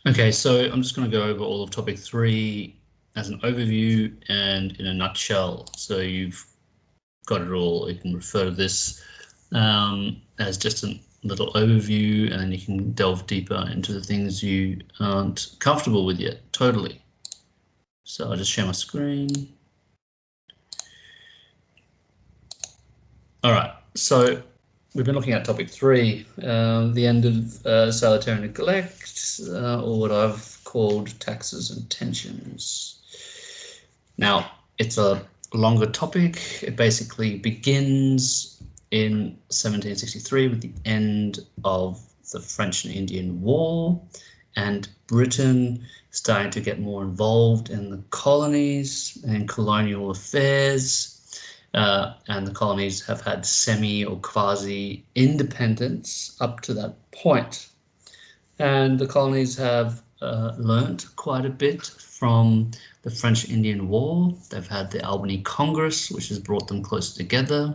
Okay, so I'm just going to go over all of topic 3 as an overview and in a nutshell. So you've got it all. You can refer to this as just a little overview, and then you can delve deeper into the things you aren't comfortable with yet. Totally. So I'll just share my screen. All right. So we've been looking at topic 3, the end of salutary neglect, or what I've called taxes and tensions. Now, it's a longer topic. It basically begins in 1763 with the end of the French and Indian War, and Britain starting to get more involved in the colonies and colonial affairs. And the colonies have had semi or quasi independence up to that point. And the colonies have learnt quite a bit from the French Indian War. They've had the Albany Congress, which has brought them closer together.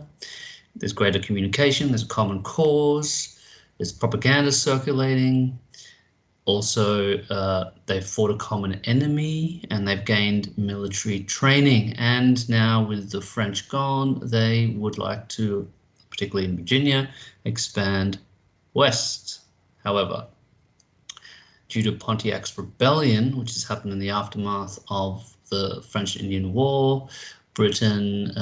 There's greater communication, there's a common cause, there's propaganda circulating. Also, they've fought a common enemy and they've gained military training. And now with the French gone, they would like to, particularly in Virginia, expand west. However, due to Pontiac's rebellion, which has happened in the aftermath of the French-Indian War, Britain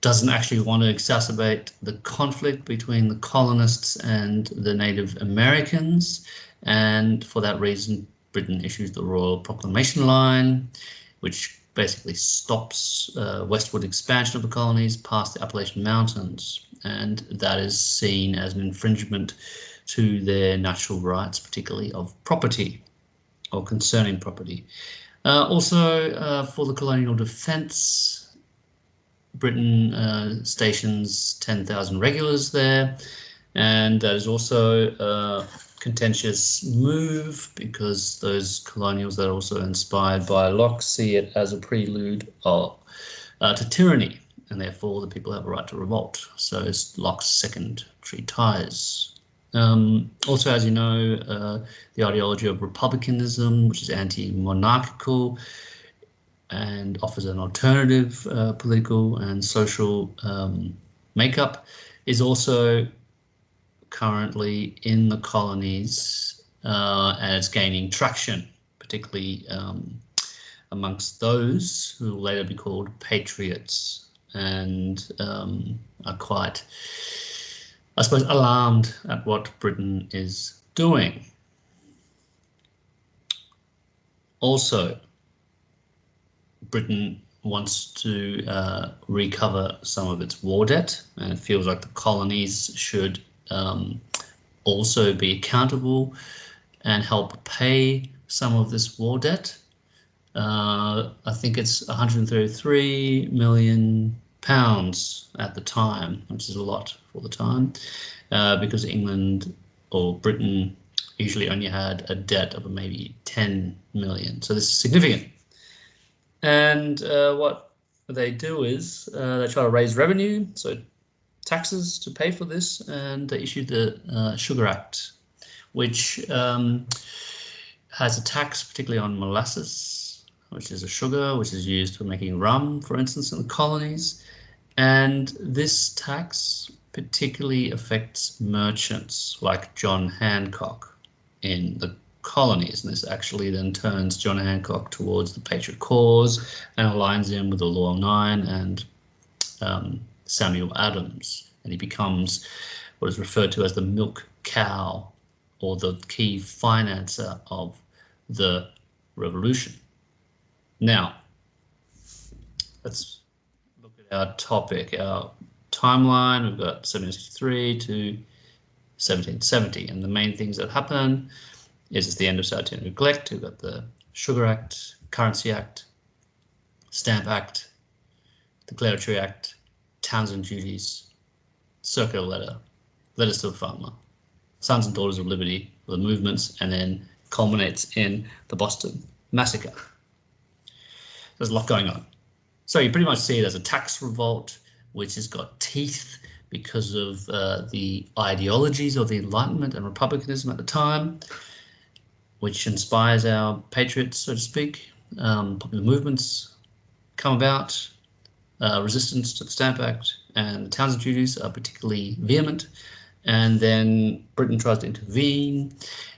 doesn't actually want to exacerbate the conflict between the colonists and the Native Americans. And for that reason, Britain issues the Royal Proclamation Line, which basically stops westward expansion of the colonies past the Appalachian Mountains. And that is seen as an infringement to their natural rights, particularly of property or concerning property. Also, for the colonial defence, Britain stations 10,000 regulars there, and that is also a contentious move because those colonials that are also inspired by Locke see it as a prelude to tyranny, and therefore the people have a right to revolt. So it's Locke's second treatise. Also, as you know, the ideology of republicanism, which is anti-monarchical and offers an alternative political and social makeup, is also currently in the colonies and it's gaining traction, particularly amongst those who will later be called patriots and are quite, I suppose, alarmed at what Britain is doing. Also, Britain wants to recover some of its war debt, and it feels like the colonies should also be accountable and help pay some of this war debt. I think it's 133 million pounds at the time, which is a lot for the time, because England or Britain usually only had a debt of maybe 10 million. So this is significant. And what they do is they try to raise revenue, so taxes to pay for this, and they issued the Sugar Act, which has a tax particularly on molasses, which is a sugar which is used for making rum, for instance, in the colonies. And this tax particularly affects merchants like John Hancock in the colonies, and this actually then turns John Hancock towards the Patriot cause and aligns him with the Loyal Nine and Samuel Adams, and he becomes what is referred to as the milk cow or the key financer of the revolution. Now, let's look at our topic, our timeline. We've got 1763 to 1770, and the main things that happen is it's the end of salutary neglect. We've got the Sugar Act, Currency Act, Stamp Act, Declaratory Act, Townsend Duties, Circular Letter, Letters to a Farmer, Sons and Daughters of Liberty, the movements, and then culminates in the Boston Massacre. There's a lot going on. So you pretty much see it as a tax revolt, which has got teeth because of the ideologies of the Enlightenment and republicanism at the time. which inspires our patriots, so to speak. Popular movements come about, resistance to the Stamp Act and the Townshend duties are particularly vehement, and then Britain tries to intervene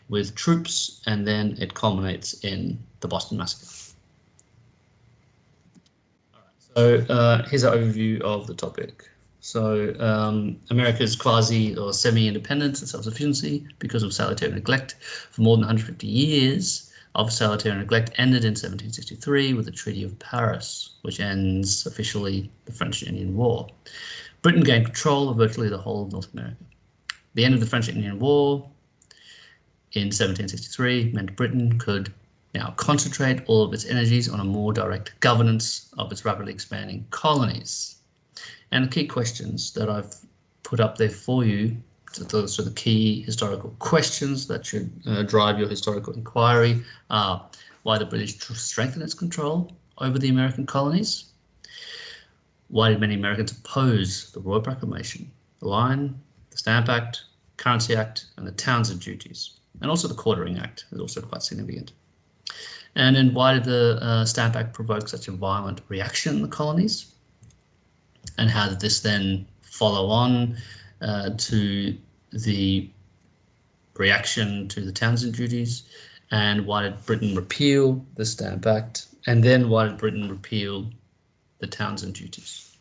with troops, and then it culminates in the Boston Massacre. So here's an overview of the topic. So America's quasi or semi-independence and self-sufficiency because of salutary neglect for more than 150 years of salutary neglect ended in 1763 with the Treaty of Paris, which ends officially the French-Indian War. Britain gained control of virtually the whole of North America. The end of the French-Indian War in 1763 meant Britain could now concentrate all of its energies on a more direct governance of its rapidly expanding colonies. And the key questions that I've put up there for you, those are the key historical questions that should drive your historical inquiry, are why the British strengthened its control over the American colonies, why did many Americans oppose the Royal Proclamation, the Line, the Stamp Act, Currency Act, and the Townshend duties, and also the Quartering Act is also quite significant. And then why did the Stamp Act provoke such a violent reaction in the colonies? And how did this then follow on to the reaction to the Townshend duties? And why did Britain repeal the Stamp Act? And then why did Britain repeal the Townshend duties?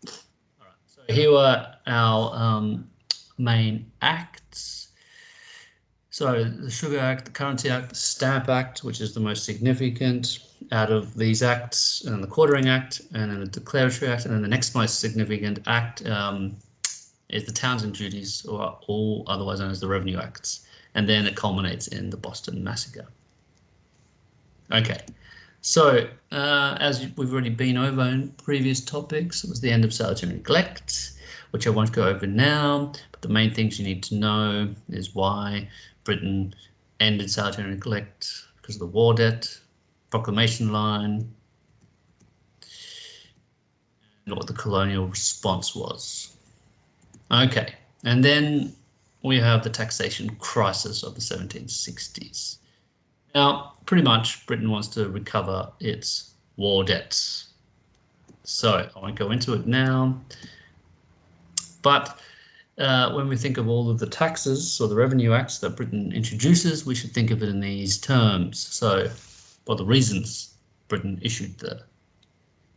All right, so here are our main acts. So the Sugar Act, the Currency Act, the Stamp Act, which is the most significant out of these acts, and the Quartering Act, and then the Declaratory Act, and then the next most significant act is the Townshend duties, or all otherwise known as the Revenue Acts, and then it culminates in the Boston Massacre. Okay, so as we've already been over in previous topics, it was the end of salutary neglect, which I won't go over now, but the main things you need to know is why Britain ended salutary neglect because of the war debt, proclamation line, and what the colonial response was. Okay, and then we have the taxation crisis of the 1760s. Now, pretty much Britain wants to recover its war debts. So I won't go into it now, but when we think of all of the taxes or the revenue acts that Britain introduces, we should think of it in these terms. So, what the reasons Britain issued the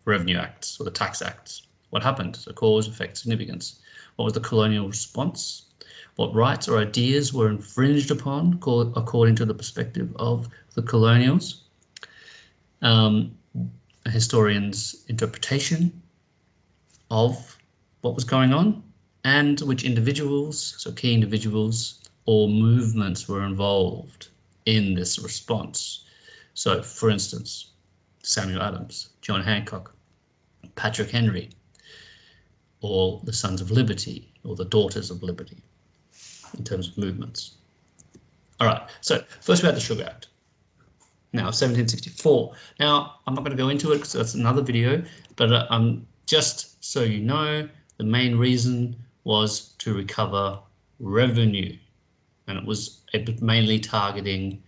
revenue acts or the tax acts? What happened? So cause, effect, significance. What was the colonial response? What rights or ideas were infringed upon according to the perspective of the colonials? A historian's interpretation of what was going on, and which individuals, so key individuals or movements, were involved in this response. So, for instance, Samuel Adams, John Hancock, Patrick Henry, or the Sons of Liberty, or the Daughters of Liberty, in terms of movements. All right, so first we had the Sugar Act. Now, 1764. Now, I'm not going to go into it because that's another video, but just so you know, the main reason was to recover revenue, and it was mainly targeting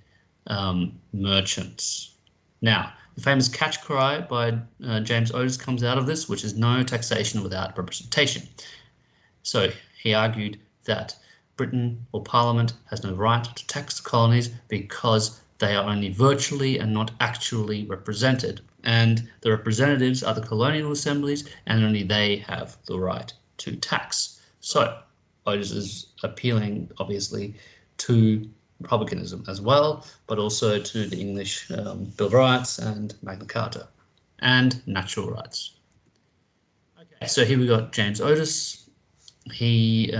merchants. Now, the famous catch cry by James Otis comes out of this, which is no taxation without representation. So he argued that Britain or Parliament has no right to tax the colonies because they are only virtually and not actually represented, and the representatives are the colonial assemblies, and only they have the right to tax. So Otis is appealing, obviously, to republicanism as well, but also to the English Bill of Rights and Magna Carta and natural rights. Okay, so here we got James Otis. He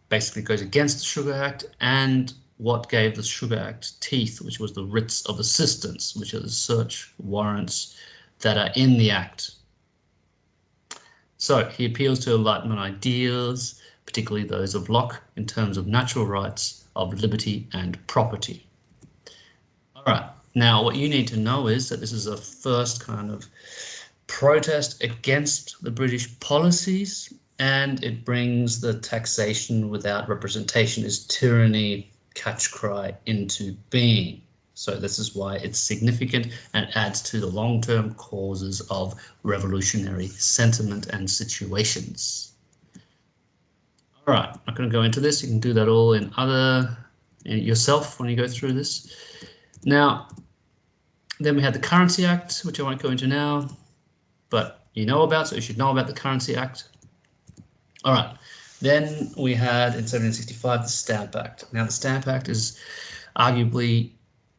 basically goes against the Sugar Act and what gave the Sugar Act teeth, which was the writs of assistance, which are the search warrants that are in the Act. So he appeals to Enlightenment ideals, particularly those of Locke, in terms of natural rights of liberty and property. All right, now what you need to know is that this is a first kind of protest against the British policies, and it brings the taxation without representation is tyranny catch cry into being. So this is why it's significant and adds to the long-term causes of revolutionary sentiment and situations. All right, I'm not going to go into this. You can do that all in yourself when you go through this. Now, then we had the Currency Act, which I won't go into now, but you know about, so you should know about the Currency Act. All right, then we had in 1765 the Stamp Act. Now, the Stamp Act is arguably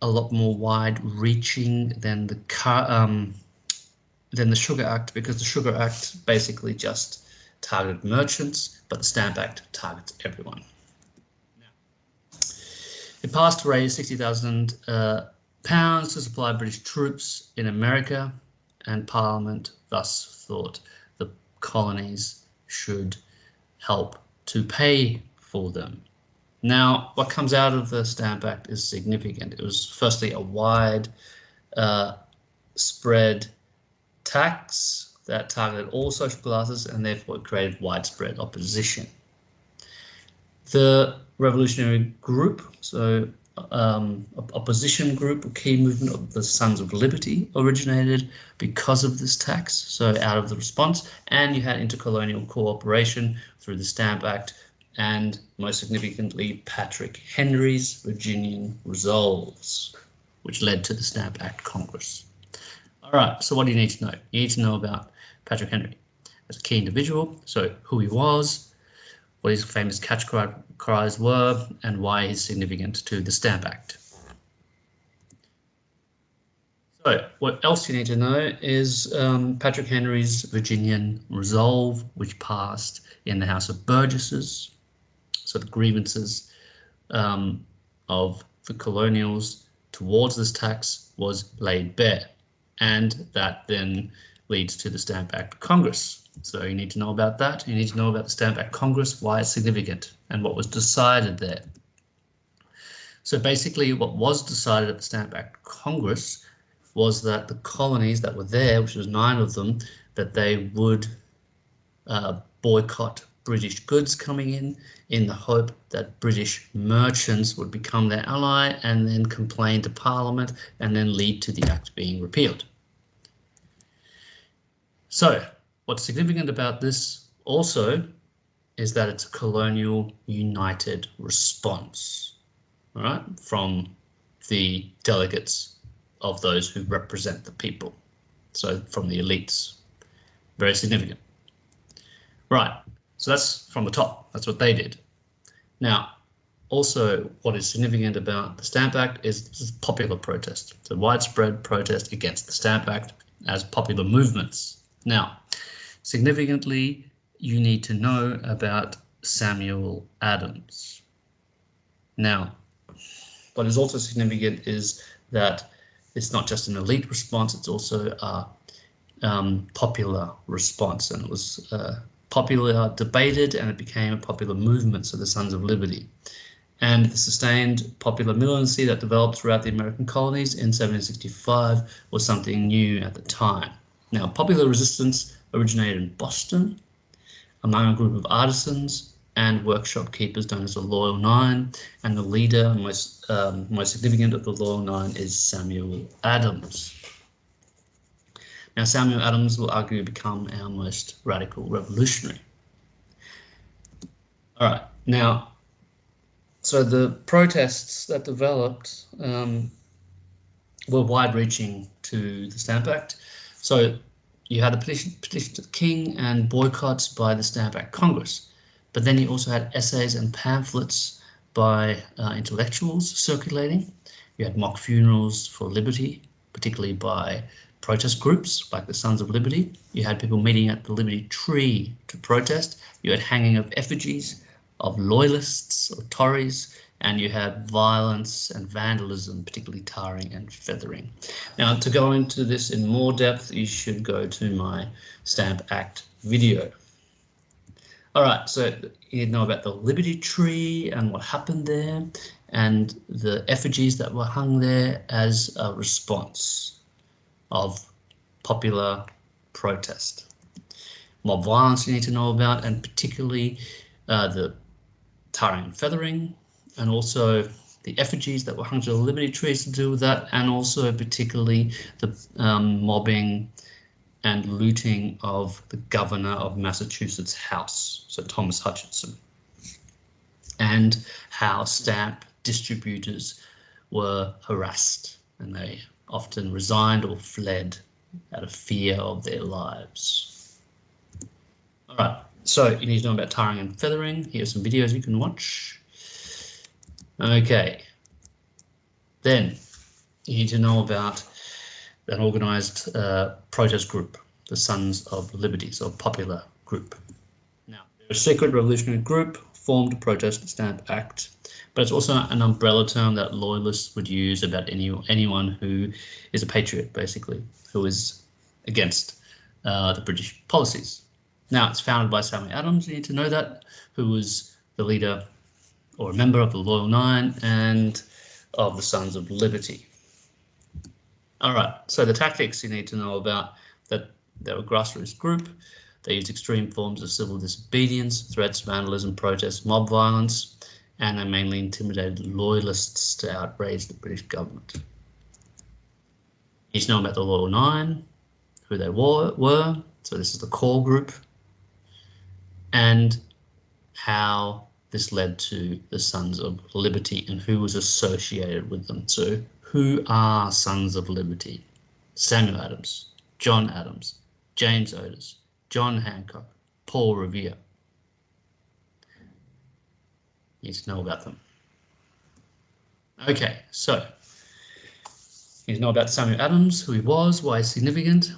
a lot more wide-reaching than the Sugar Act, because the Sugar Act basically just targeted merchants, but the Stamp Act targets everyone. Now, it passed to raise £60,000 to supply British troops in America, and Parliament thus thought the colonies should help to pay for them. Now, what comes out of the Stamp Act is significant. It was firstly a wide spread tax that targeted all social classes, and therefore it created widespread opposition. The revolutionary group, so opposition group, a key movement of the Sons of Liberty, originated because of this tax, so out of the response, and you had intercolonial cooperation through the Stamp Act, and most significantly Patrick Henry's Virginian Resolves, which led to the Stamp Act Congress. All right, so what do you need to know? You need to know about Patrick Henry as a key individual, so who he was, what his famous catch cries were, and why he's significant to the Stamp Act. So what else you need to know is Patrick Henry's Virginian Resolve, which passed in the House of Burgesses. So the grievances of the colonials towards this tax was laid bare, and that then leads to the Stamp Act Congress. So you need to know about that. You need to know about the Stamp Act Congress, why it's significant, and what was decided there. So basically what was decided at the Stamp Act Congress was that the colonies that were there, which was 9 of them, that they would boycott British goods coming in the hope that British merchants would become their ally and then complain to Parliament and then lead to the Act being repealed. So what's significant about this also is that it's a colonial united response, all right, from the delegates of those who represent the people, so from the elites. Very significant. Right. So that's from the top. That's what they did. Now, also what is significant about the Stamp Act is popular protest. So widespread protest against the Stamp Act as popular movements. Now, significantly, you need to know about Samuel Adams. Now, what is also significant is that it's not just an elite response, it's also a popular response, and it was popular debated, and it became a popular movement, so the Sons of Liberty. And the sustained popular militancy that developed throughout the American colonies in 1765 was something new at the time. Now, popular resistance originated in Boston among a group of artisans and workshop keepers known as the Loyal Nine, and the leader, most significant of the Loyal Nine, is Samuel Adams. Now, Samuel Adams will arguably become our most radical revolutionary. All right, now, so the protests that developed were wide-reaching to the Stamp Act. So you had a petition to the king and boycotts by the Stamp Act Congress. But then you also had essays and pamphlets by intellectuals circulating. You had mock funerals for liberty, particularly by protest groups like the Sons of Liberty. You had people meeting at the Liberty Tree to protest. You had hanging of effigies of loyalists or Tories, and you had violence and vandalism, particularly tarring and feathering. Now, to go into this in more depth, you should go to my Stamp Act video. All right, so you know about the Liberty Tree and what happened there, and the effigies that were hung there as a response of popular protest. Mob violence you need to know about, and particularly the tarring and feathering, and also the effigies that were hung to the Liberty trees to do with that, and also particularly the mobbing and looting of the governor of Massachusetts' house, so Thomas Hutchinson, and how stamp distributors were harassed, and they often resigned or fled out of fear of their lives. All right, so you need to know about tarring and feathering. Here's some videos you can watch. Okay, then you need to know about an organised protest group, the Sons of Liberty, so a popular group. Now, they're a secret revolutionary group formed to protest the Stamp Act, but it's also an umbrella term that loyalists would use about anyone who is a patriot, basically, who is against the British policies. Now, it's founded by Samuel Adams, you need to know that, who was the leader or a member of the Loyal Nine and of the Sons of Liberty. All right, so the tactics you need to know about, that they're a grassroots group. They used extreme forms of civil disobedience, threats, vandalism, protests, mob violence, and they mainly intimidated loyalists to outrage the British government. You need to know about the Loyal Nine, who they were. So this is the core group, and how this led to the Sons of Liberty and who was associated with them. So who are Sons of Liberty? Samuel Adams, John Adams, James Otis, John Hancock, Paul Revere. You need to know about them. Okay, so you need to know about Samuel Adams, who he was, why he's significant,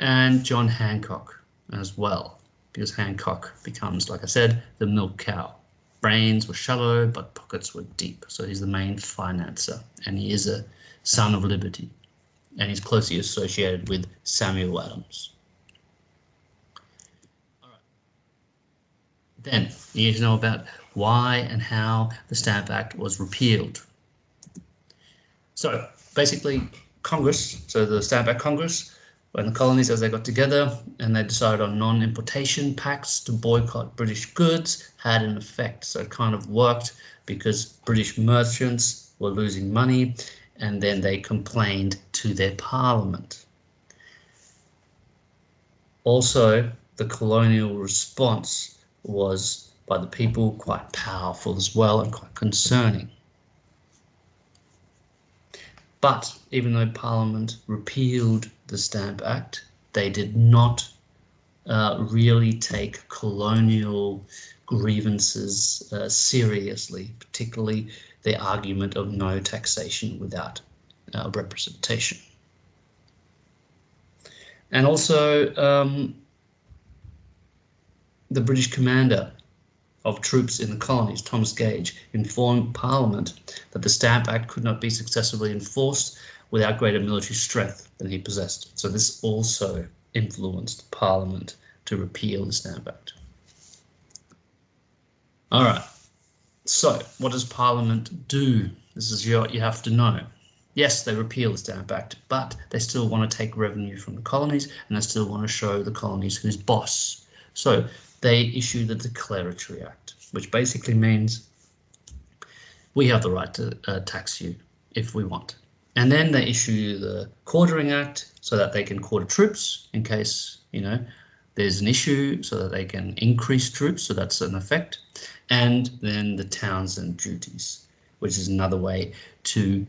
and John Hancock as well, because Hancock becomes, like I said, the milk cow. Brains were shallow, but pockets were deep. So he's the main financer, and he is a Son of Liberty, and he's closely associated with Samuel Adams. All right. Then you need to know about why and how the Stamp Act was repealed. So basically, Congress, so the Stamp Act Congress, when the colonies, as they got together and they decided on non-importation pacts to boycott British goods, had an effect. So it kind of worked because British merchants were losing money, and then they complained to their parliament. Also, the colonial response was by the people quite powerful as well and quite concerning. But even though Parliament repealed the Stamp Act, they did not really take colonial grievances seriously, particularly the argument of no taxation without representation. And also, the British commander of troops in the colonies, Thomas Gage, informed Parliament that the Stamp Act could not be successfully enforced without greater military strength than he possessed. So this also influenced Parliament to repeal the Stamp Act. All right, so what does Parliament do? This is what you have to know. Yes, they repeal the Stamp Act, but they still want to take revenue from the colonies, and they still want to show the colonies who's boss. So they issue the Declaratory Act, which basically means we have the right to tax you if we want. And then they issue the Quartering Act so that they can quarter troops in case, there's an issue, so that they can increase troops, so that's an effect. And then the Townshend duties, which is another way to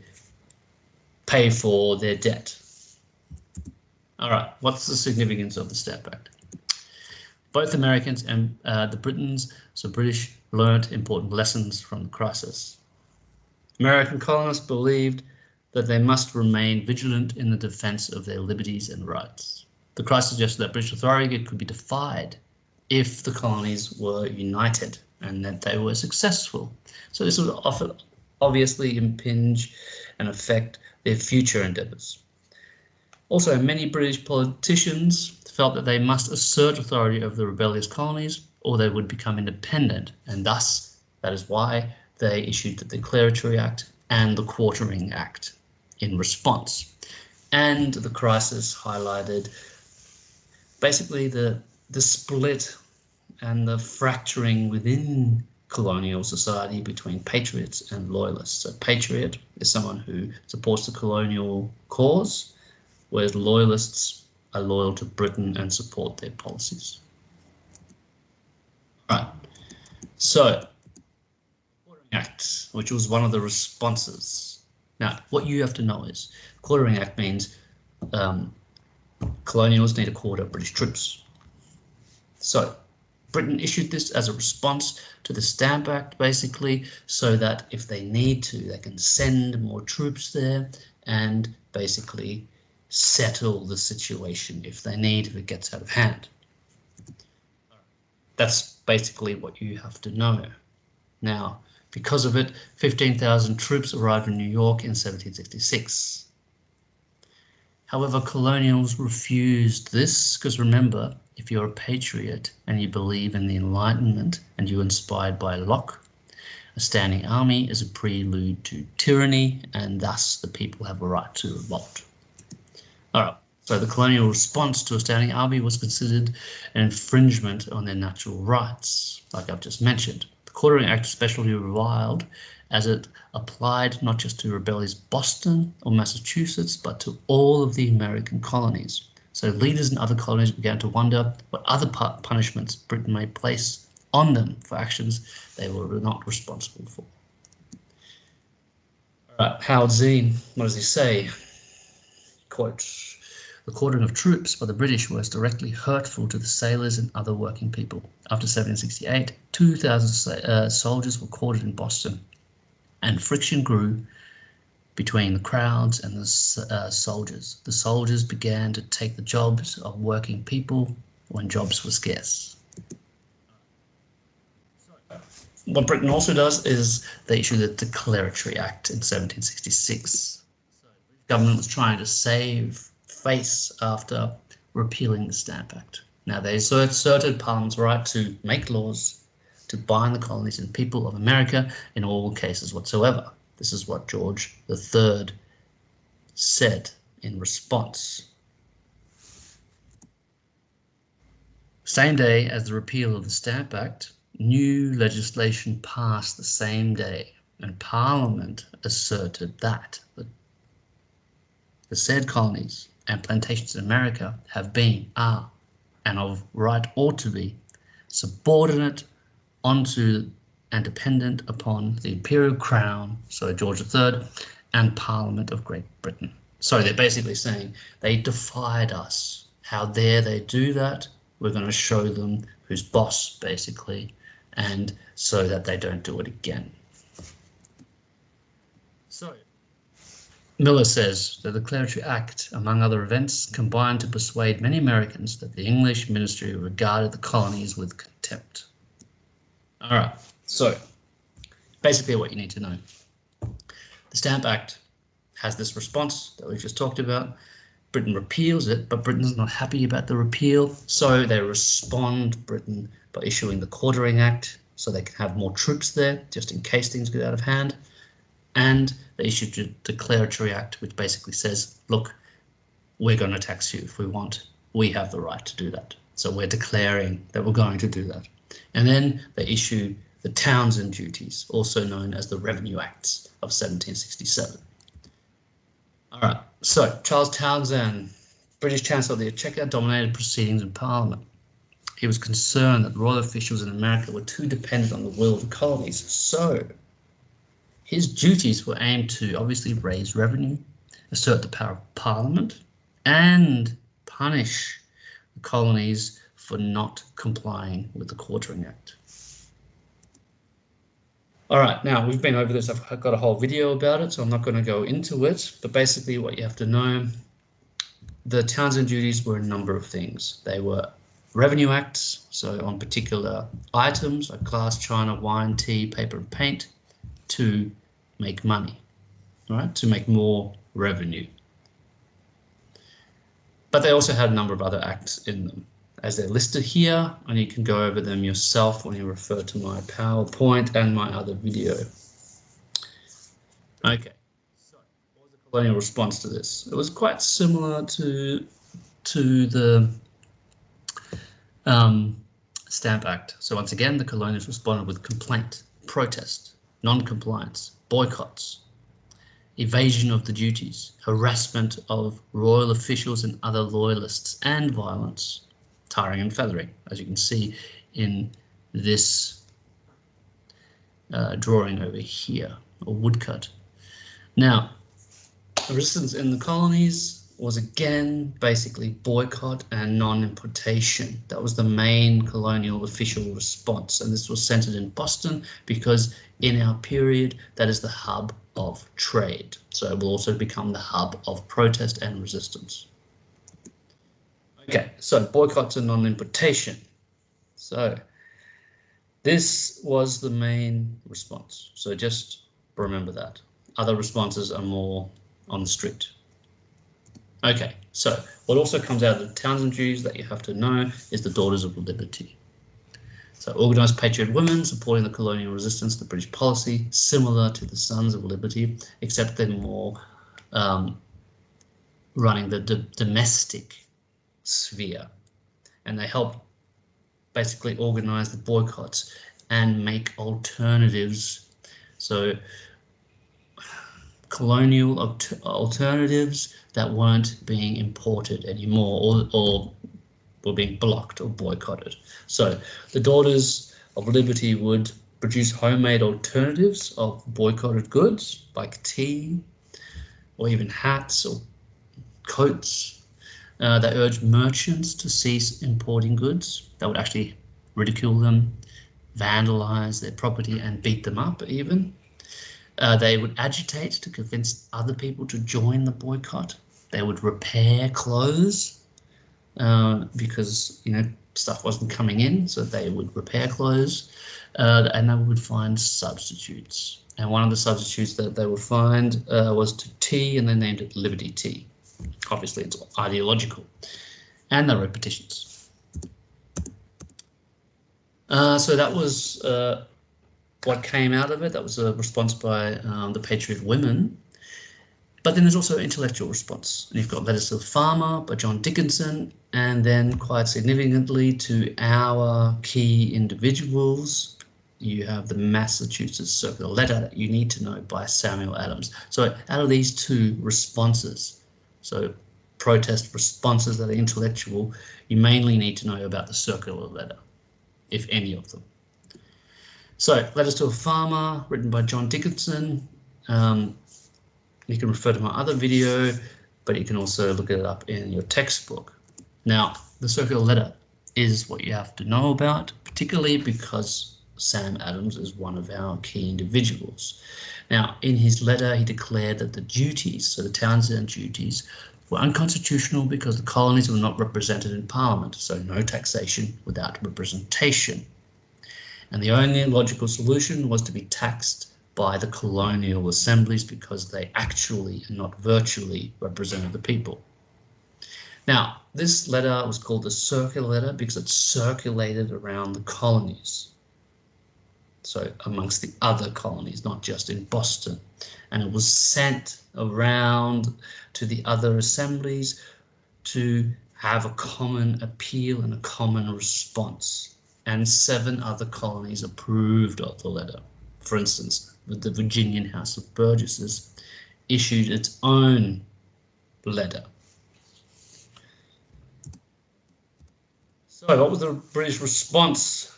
pay for their debt. All right, what's the significance of the Stamp Act? Both Americans and the Britons, so British, learnt important lessons from the crisis. American colonists believed that they must remain vigilant in the defence of their liberties and rights. The crisis suggested that British authority could be defied if the colonies were united and that they were successful. So this would obviously impinge and affect their future endeavours. Also, many British politicians felt that they must assert authority over the rebellious colonies or they would become independent, and thus that is why they issued the Declaratory Act and the Quartering Act in response. And the crisis highlighted basically the split and the fracturing within colonial society between patriots and loyalists. So patriot is someone who supports the colonial cause, whereas loyalists are loyal to Britain and support their policies. All right, so Quartering Act, which was one of the responses. Now, what you have to know is Quartering Act means colonials need to quarter British troops. So Britain issued this as a response to the Stamp Act, basically, so that if they need to, they can send more troops there and basically settle the situation if they need, if it gets out of hand. That's basically what you have to know. Now, because of it, 15,000 troops arrived in New York in 1766. However, colonials refused this because remember, if you're a patriot and you believe in the Enlightenment and you're inspired by Locke, a standing army is a prelude to tyranny and thus the people have a right to revolt. All right, so the colonial response to a standing army was considered an infringement on their natural rights, like I've just mentioned. The Quartering Act especially reviled as it applied not just to rebellious Boston or Massachusetts, but to all of the American colonies. So leaders in other colonies began to wonder what other punishments Britain may place on them for actions they were not responsible for. All right, Howard Zinn, what does he say? Quote, "The quartering of troops by the British was directly hurtful to the sailors and other working people. After 1768, 2,000 soldiers were quartered in Boston, and friction grew between the crowds and the soldiers. The soldiers began to take the jobs of working people when jobs were scarce." What Britain also does is they issue the Declaratory Act in 1766. So the government was trying to save face after repealing the Stamp Act. Now they asserted Parliament's right to make laws to bind the colonies and people of America in all cases whatsoever. This is what George III said in response. Same day as the repeal of the Stamp Act, new legislation passed the same day, and Parliament asserted that the said colonies and plantations in America have been, are, and of right ought to be, subordinate onto and dependent upon the Imperial Crown, so George III, and Parliament of Great Britain. So they're basically saying they defied us. How dare they do that? We're going to show them who's boss, basically, and so that they don't do it again. So Miller says the Declaratory Act, among other events, combined to persuade many Americans that the English ministry regarded the colonies with contempt. All right, so basically what you need to know. The Stamp Act has this response that we've just talked about. Britain repeals it, but Britain's not happy about the repeal, so they respond, Britain, by issuing the Quartering Act, so they can have more troops there, just in case things get out of hand. And they issued the Declaratory Act, which basically says, look, we're going to tax you if we want. We have the right to do that. So we're declaring that we're going to do that. And then they issue the Townshend Duties, also known as the Revenue Acts of 1767. All right, so Charles Townshend, British Chancellor of the Exchequer, dominated proceedings in Parliament. He was concerned that royal officials in America were too dependent on the will of the colonies. So his duties were aimed to obviously raise revenue, assert the power of Parliament, and punish the colonies for not complying with the Quartering Act. All right, now we've been over this. I've got a whole video about it, so I'm not going to go into it. But basically what you have to know, the Townshend Duties were a number of things. They were revenue acts, so on particular items like glass, china, wine, tea, paper, and paint, to make money, right? To make more revenue. But they also had a number of other acts in them, as they're listed here, and you can go over them yourself when you refer to my PowerPoint and my other video. Okay, so what was the colonial response to this? It was quite similar to the Stamp Act. So once again, the colonials responded with complaint, protest, non-compliance, boycotts, evasion of the duties, harassment of royal officials and other loyalists, and violence, tarring and feathering, as you can see in this drawing over here, or woodcut. Now, resistance in the colonies was again basically boycott and non-importation. That was the main colonial official response, and this was centered in Boston because in our period that is the hub of trade. So it will also become the hub of protest and resistance. Okay, so boycotts and non-importation. So this was the main response. So just remember that. Other responses are more on the street. Okay, so what also comes out of the Townshend duties that you have to know is the Daughters of Liberty. So organised patriot women supporting the colonial resistance to British policy, similar to the Sons of Liberty, except they're more running the domestic sphere. And they help basically organise the boycotts and make alternatives. So colonial alternatives that weren't being imported anymore or were being blocked or boycotted. So the Daughters of Liberty would produce homemade alternatives of boycotted goods like tea or even hats or coats. They urged merchants to cease importing goods. They would actually ridicule them, vandalize their property and beat them up even. They would agitate to convince other people to join the boycott. They would repair clothes because, you know, stuff wasn't coming in, so they would repair clothes and they would find substitutes. And one of the substitutes that they would find was to tea, and they named it Liberty Tea. Obviously, it's ideological. And they wrote petitions. So that was what came out of it. That was a response by the Patriot Women. But then there's also intellectual response. And you've got Letters to the Farmer by John Dickinson, and then quite significantly to our key individuals, you have the Massachusetts Circular Letter that you need to know by Samuel Adams. So out of these two responses, so protest responses that are intellectual, you mainly need to know about the Circular Letter, if any of them. So Letters to a Farmer, written by John Dickinson. You can refer to my other video, but you can also look it up in your textbook. Now, the Circular Letter is what you have to know about, particularly because Sam Adams is one of our key individuals. Now, in his letter, he declared that the duties, so the Townshend duties, were unconstitutional because the colonies were not represented in Parliament, so no taxation without representation. And the only logical solution was to be taxed by the colonial assemblies because they actually and not virtually represented the people. Now, this letter was called the Circular Letter because it circulated around the colonies. So amongst the other colonies, not just in Boston. And it was sent around to the other assemblies to have a common appeal and a common response. And 7 other colonies approved of the letter. For instance, the Virginian House of Burgesses issued its own letter. So what was the British response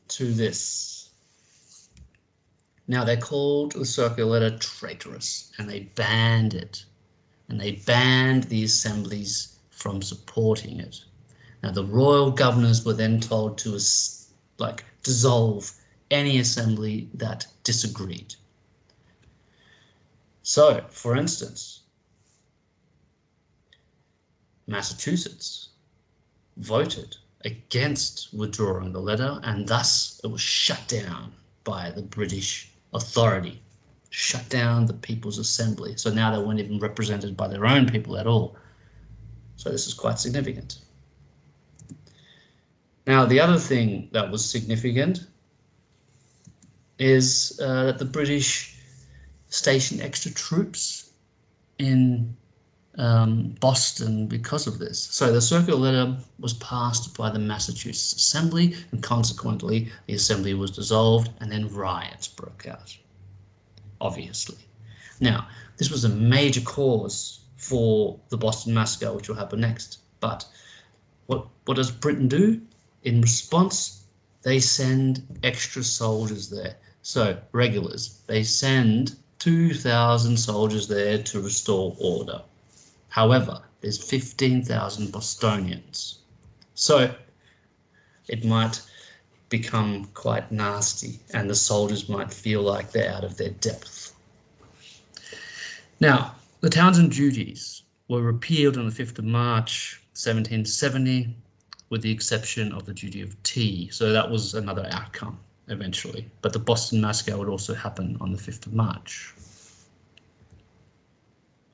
to this? Now, they called the Circular Letter traitorous, and they banned it. And they banned the assemblies from supporting it. Now, the royal governors were then told to dissolve any assembly that disagreed. So, for instance, Massachusetts voted against withdrawing the letter, and thus it was shut down by the British authority, shut down the People's Assembly. So now they weren't even represented by their own people at all. So this is quite significant. Now, the other thing that was significant is that the British stationed extra troops in Boston because of this. So the circular letter was passed by the Massachusetts Assembly, and consequently the Assembly was dissolved, and then riots broke out, obviously. Now, this was a major cause for the Boston Massacre, which will happen next. But what does Britain do? In response, they send extra soldiers there. So regulars, they send 2,000 soldiers there to restore order. However, there's 15,000 Bostonians. So it might become quite nasty, and the soldiers might feel like they're out of their depth. Now, the Townshend duties were repealed on the 5th of March 1770, with the exception of the duty of tea. So that was another outcome eventually. But the Boston Massacre would also happen on the 5th of March.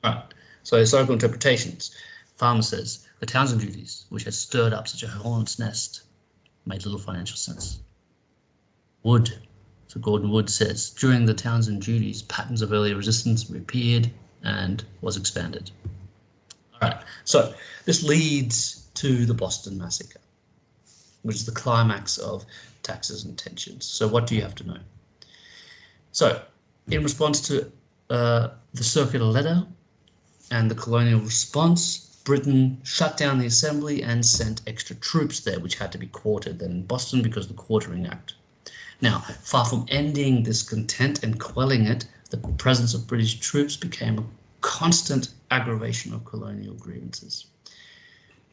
All right, so historical interpretations. Farmer says the Townshend duties, which had stirred up such a hornet's nest, made little financial sense. Wood. So Gordon Wood says, during the Townshend duties, patterns of early resistance reappeared and was expanded. All right, so this leads to the Boston Massacre, which is the climax of Taxes and Tensions. So what do you have to know? So in response to the circular letter and the colonial response, Britain shut down the Assembly and sent extra troops there, which had to be quartered then in Boston because of the Quartering Act. Now, far from ending discontent and quelling it, the presence of British troops became a constant aggravation of colonial grievances.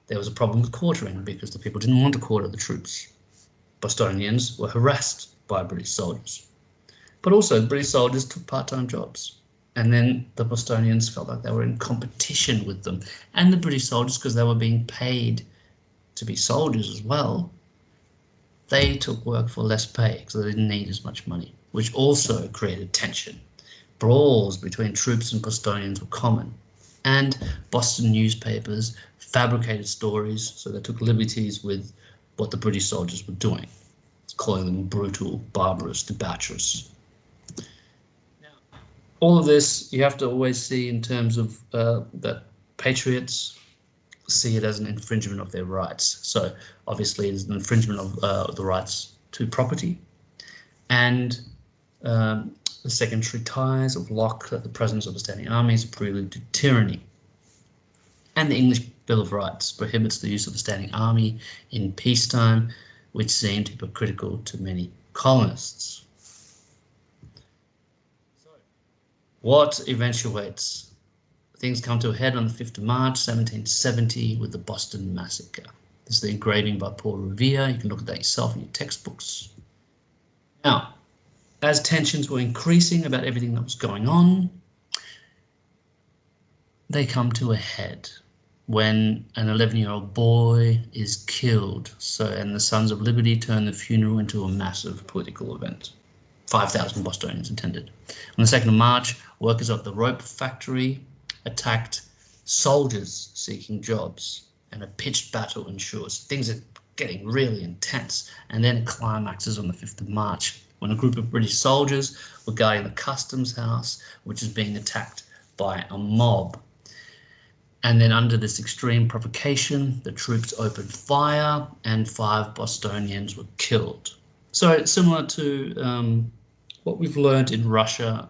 There was a problem with quartering because the people didn't want to quarter the troops. Bostonians were harassed by British soldiers. But also, the British soldiers took part-time jobs. And then the Bostonians felt like they were in competition with them. And the British soldiers, because they were being paid to be soldiers as well, they took work for less pay because they didn't need as much money, which also created tension. Brawls between troops and Bostonians were common. And Boston newspapers fabricated stories, so they took liberties with what the British soldiers were doing, calling them brutal, barbarous, debaucherous. Now, all of this you have to always see in terms of that patriots see it as an infringement of their rights. So obviously it is an infringement of the rights to property, and the secondary ties of Locke that the presence of the standing army is a prelude to tyranny. And the English Bill of Rights prohibits the use of the standing army in peacetime, which seemed hypocritical to many colonists. So, what eventuates? Things come to a head on the 5th of March 1770 with the Boston Massacre. This is the engraving by Paul Revere. You can look at that yourself in your textbooks. Now, as tensions were increasing about everything that was going on, they come to a head when an 11-year-old boy is killed. And the Sons of Liberty turn the funeral into a massive political event. 5,000 Bostonians attended. On the 2nd of March, workers at the rope factory attacked soldiers seeking jobs, and a pitched battle ensures. Things are getting really intense, and then it climaxes on the 5th of March when a group of British soldiers were guarding the customs house, which is being attacked by a mob. And then under this extreme provocation, the troops opened fire and 5 Bostonians were killed. So it's similar to what we've learned in Russia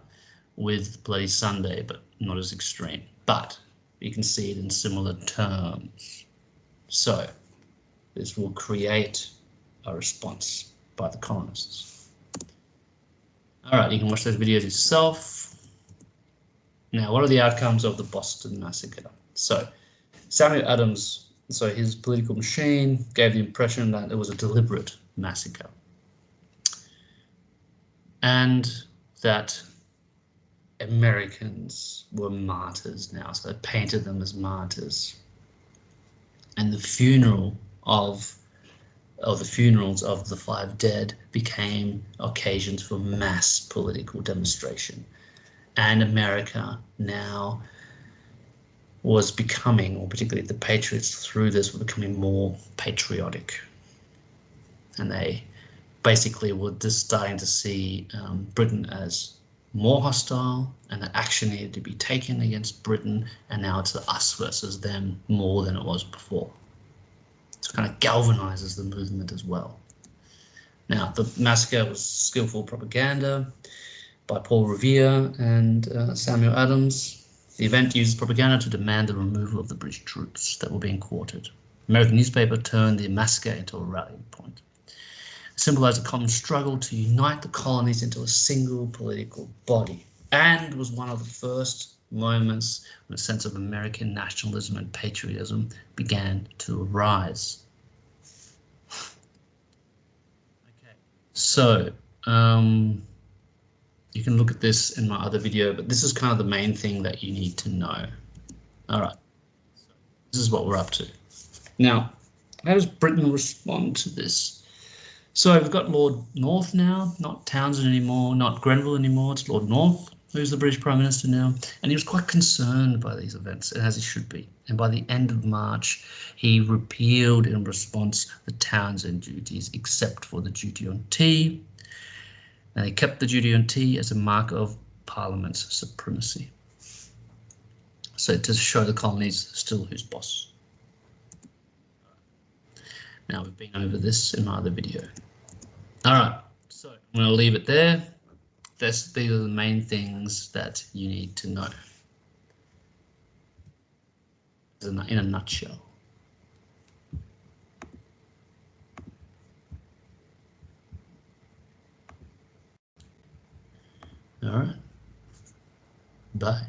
with Bloody Sunday, but not as extreme. But you can see it in similar terms. So this will create a response by the colonists. All right, you can watch those videos yourself. Now, what are the outcomes of the Boston Massacre? So Samuel Adams, so his political machine gave the impression that it was a deliberate massacre, and that Americans were martyrs now, so they painted them as martyrs. And the funeral of the funerals of the 5 dead became occasions for mass political demonstration. And America now was becoming, or particularly the patriots through this, were becoming more patriotic. And they basically were just starting to see Britain as more hostile, and that action needed to be taken against Britain, and now it's the us versus them more than it was before. It kind of galvanizes the movement as well. Now, the massacre was skillful propaganda by Paul Revere and Samuel Adams. The event used propaganda to demand the removal of the British troops that were being quartered. American newspaper turned the massacre into a rallying point. It symbolized a common struggle to unite the colonies into a single political body, and was one of the first moments when a sense of American nationalism and patriotism began to arise. Okay, so you can look at this in my other video, but this is kind of the main thing that you need to know. All right, so this is what we're up to. Now, how does Britain respond to this? So we've got Lord North now, not Townsend anymore, not Grenville anymore, it's Lord North, who's the British Prime Minister now, and he was quite concerned by these events, as he should be. And by the end of March, he repealed in response the Townsend duties, except for the duty on tea. And he kept the duty on tea as a mark of Parliament's supremacy. So to show the colonies still who's boss. Now we've been over this in my other video. All right, so I'm going to leave it there. These are the main things that you need to know in a nutshell. All right, bye.